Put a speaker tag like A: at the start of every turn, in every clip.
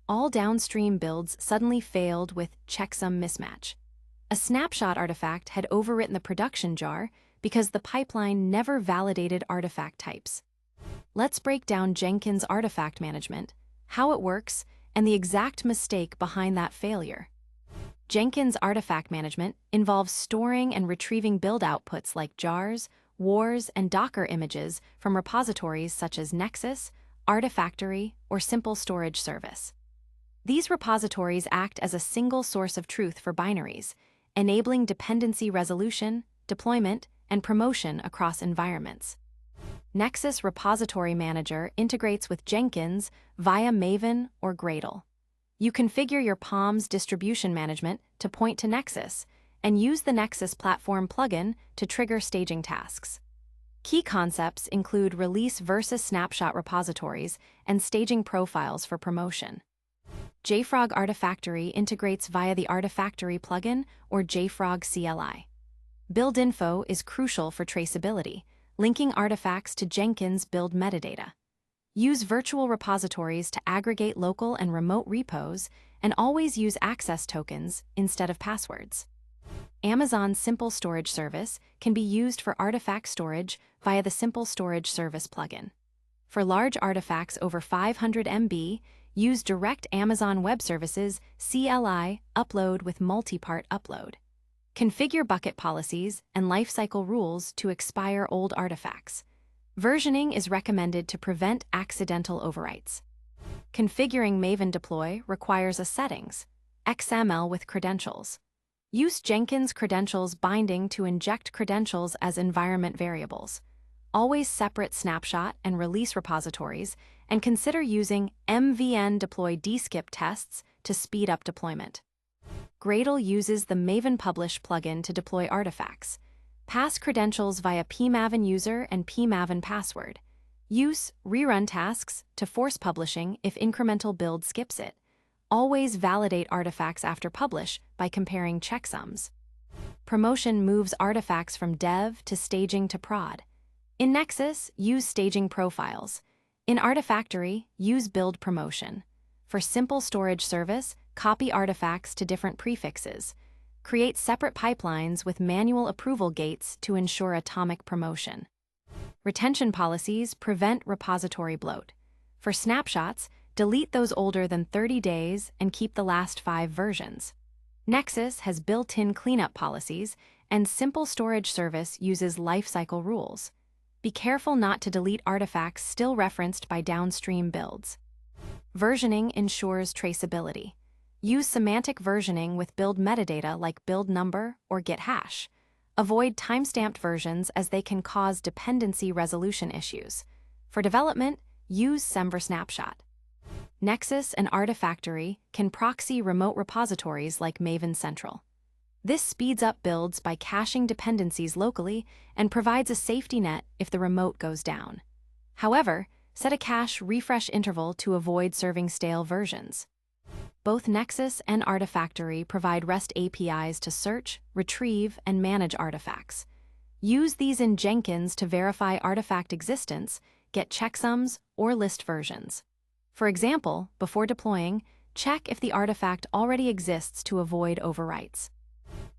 A: all downstream builds suddenly failed with checksum mismatch. A snapshot artifact had overwritten the production jar because the pipeline never validated artifact types. Let's break down Jenkins artifact management, how it works, and the exact mistake behind that failure. Jenkins artifact management involves storing and retrieving build outputs like jars, wars, and Docker images from repositories such as Nexus, Artifactory, or Simple Storage Service. These repositories act as a single source of truth for binaries, enabling dependency resolution, deployment, and promotion across environments. Nexus Repository Manager integrates with Jenkins via Maven or Gradle. You configure your POM's distribution management to point to Nexus and use the Nexus Platform plugin to trigger staging tasks. Key concepts include release versus snapshot repositories and staging profiles for promotion. JFrog Artifactory integrates via the Artifactory plugin or JFrog CLI. Build info is crucial for traceability, linking artifacts to Jenkins build metadata. Use virtual repositories to aggregate local and remote repos, and always use access tokens instead of passwords. Amazon's Simple Storage Service can be used for artifact storage via the Simple Storage Service plugin. For large artifacts over 500 MB, use direct Amazon Web Services CLI upload with multi-part upload. Configure bucket policies and lifecycle rules to expire old artifacts. Versioning is recommended to prevent accidental overwrites. Configuring Maven deploy requires a settings.xml with credentials. Use Jenkins credentials binding to inject credentials as environment variables. Always separate snapshot and release repositories, and consider using MVN deploy dskip tests to speed up deployment. Gradle uses the Maven Publish plugin to deploy artifacts. Pass credentials via pmaven user and pmaven password. Use rerun tasks to force publishing if incremental build skips it. Always validate artifacts after publish by comparing checksums. Promotion moves artifacts from dev to staging to prod. In Nexus, use staging profiles. In Artifactory, use build promotion. For Simple Storage Service, copy artifacts to different prefixes. Create separate pipelines with manual approval gates to ensure atomic promotion. Retention policies prevent repository bloat. For snapshots, delete those older than 30 days and keep the last 5 versions. Nexus has built-in cleanup policies, and Simple Storage Service uses lifecycle rules. Be careful not to delete artifacts still referenced by downstream builds. Versioning ensures traceability. Use semantic versioning with build metadata like build number or git hash. Avoid timestamped versions as they can cause dependency resolution issues. For development, use semversnapshot. Nexus and Artifactory can proxy remote repositories like Maven Central. This speeds up builds by caching dependencies locally and provides a safety net if the remote goes down. However, set a cache refresh interval to avoid serving stale versions. Both Nexus and Artifactory provide REST APIs to search, retrieve, and manage artifacts. Use these in Jenkins to verify artifact existence, get checksums, or list versions. For example, before deploying, check if the artifact already exists to avoid overwrites.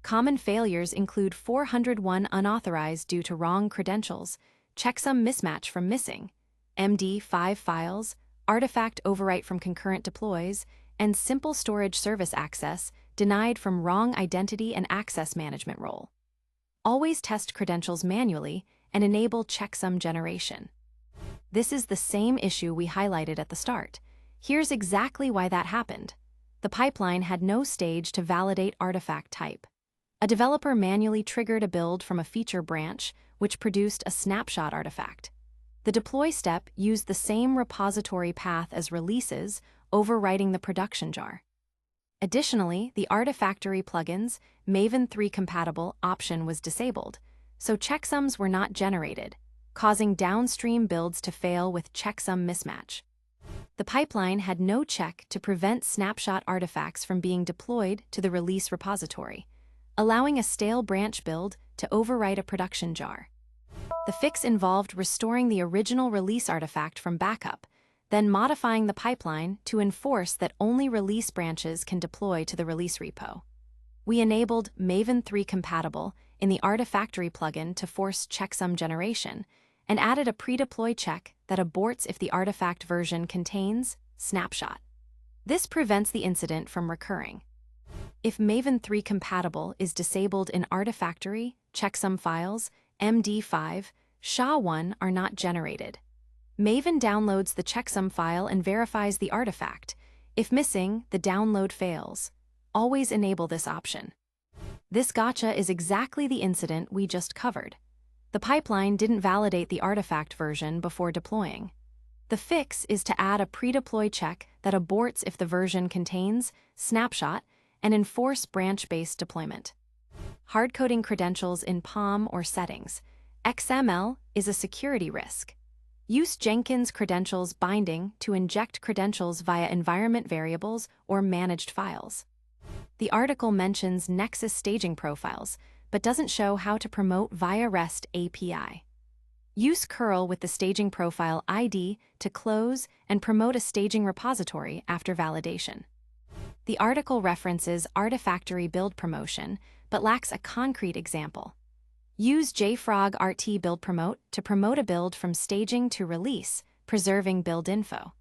A: Common failures include 401 unauthorized due to wrong credentials, checksum mismatch from missing, MD5 files, artifact overwrite from concurrent deploys, and Simple Storage Service access denied from wrong identity and access management role. Always test credentials manually and enable checksum generation. This is the same issue we highlighted at the start. Here's exactly why that happened. The pipeline had no stage to validate artifact type. A developer manually triggered a build from a feature branch, which produced a snapshot artifact. The deploy step used the same repository path as releases, overwriting the production jar. Additionally, the Artifactory plugin's Maven 3 compatible option was disabled, so checksums were not generated, causing downstream builds to fail with checksum mismatch. The pipeline had no check to prevent snapshot artifacts from being deployed to the release repository, allowing a stale branch build to overwrite a production jar. The fix involved restoring the original release artifact from backup, then modifying the pipeline to enforce that only release branches can deploy to the release repo. We enabled Maven 3 compatible in the Artifactory plugin to force checksum generation, and added a pre-deploy check that aborts if the artifact version contains snapshot. This prevents the incident from recurring. If Maven 3 compatible is disabled in Artifactory, checksum files, MD5, SHA-1 are not generated. Maven downloads the checksum file and verifies the artifact. If missing, the download fails. Always enable this option. This gotcha is exactly the incident we just covered. The pipeline didn't validate the artifact version before deploying. The fix is to add a pre-deploy check that aborts if the version contains snapshot and enforce branch-based deployment. Hardcoding credentials in POM or settings.xml is a security risk. Use Jenkins credentials binding to inject credentials via environment variables or managed files. The article mentions Nexus staging profiles, but doesn't show how to promote via REST API. Use curl with the staging profile ID to close and promote a staging repository after validation. The article references Artifactory build promotion, but lacks a concrete example. Use JFrog RT build promote to promote a build from staging to release, preserving build info.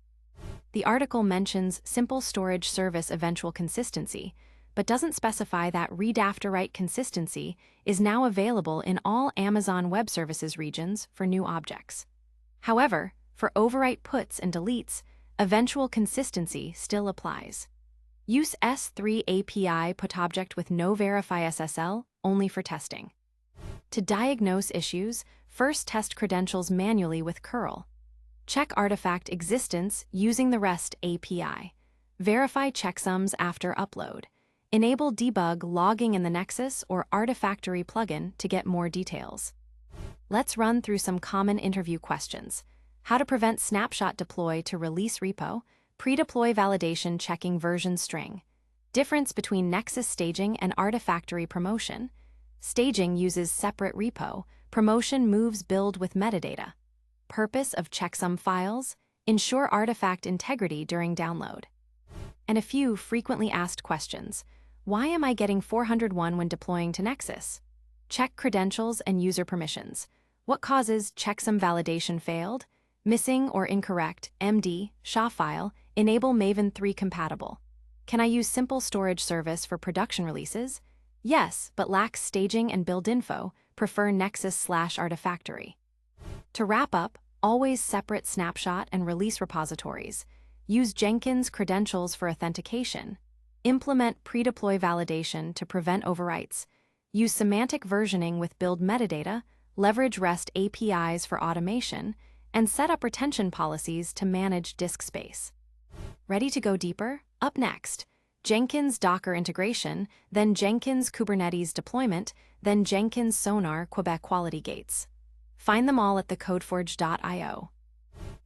A: The article mentions simple storage service eventual consistency, but doesn't specify that read after write consistency is now available in all Amazon Web Services regions for new objects. However, for overwrite puts and deletes, eventual consistency still applies. Use S3 API put object with no verify SSL only for testing. To diagnose issues, first test credentials manually with curl. Check artifact existence using the REST API. Verify checksums after upload. Enable debug logging in the Nexus or Artifactory plugin to get more details. Let's run through some common interview questions. How to prevent snapshot deploy to release repo, pre-deploy validation checking version string. Difference between Nexus staging and Artifactory promotion. Staging uses separate repo, promotion moves build with metadata. Purpose of checksum files, ensure artifact integrity during download. And a few frequently asked questions. Why am I getting 401 when deploying to Nexus? Check credentials and user permissions. What causes checksum validation failed? Missing or incorrect MD, SHA file, enable Maven 3 compatible. Can I use simple storage service for production releases? Yes, but lacks staging and build info, prefer Nexus/Artifactory. To wrap up, always separate snapshot and release repositories. Use Jenkins credentials for authentication. Implement pre-deploy validation to prevent overwrites. Use semantic versioning with build metadata, leverage REST APIs for automation, and set up retention policies to manage disk space. Ready to go deeper? Up next, Jenkins Docker integration, then Jenkins Kubernetes deployment, then Jenkins Sonar Quebec quality gates. Find them all at TheCodeForge.io.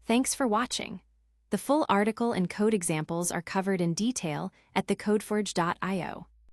A: Thanks for watching. The full article and code examples are covered in detail at TheCodeForge.io.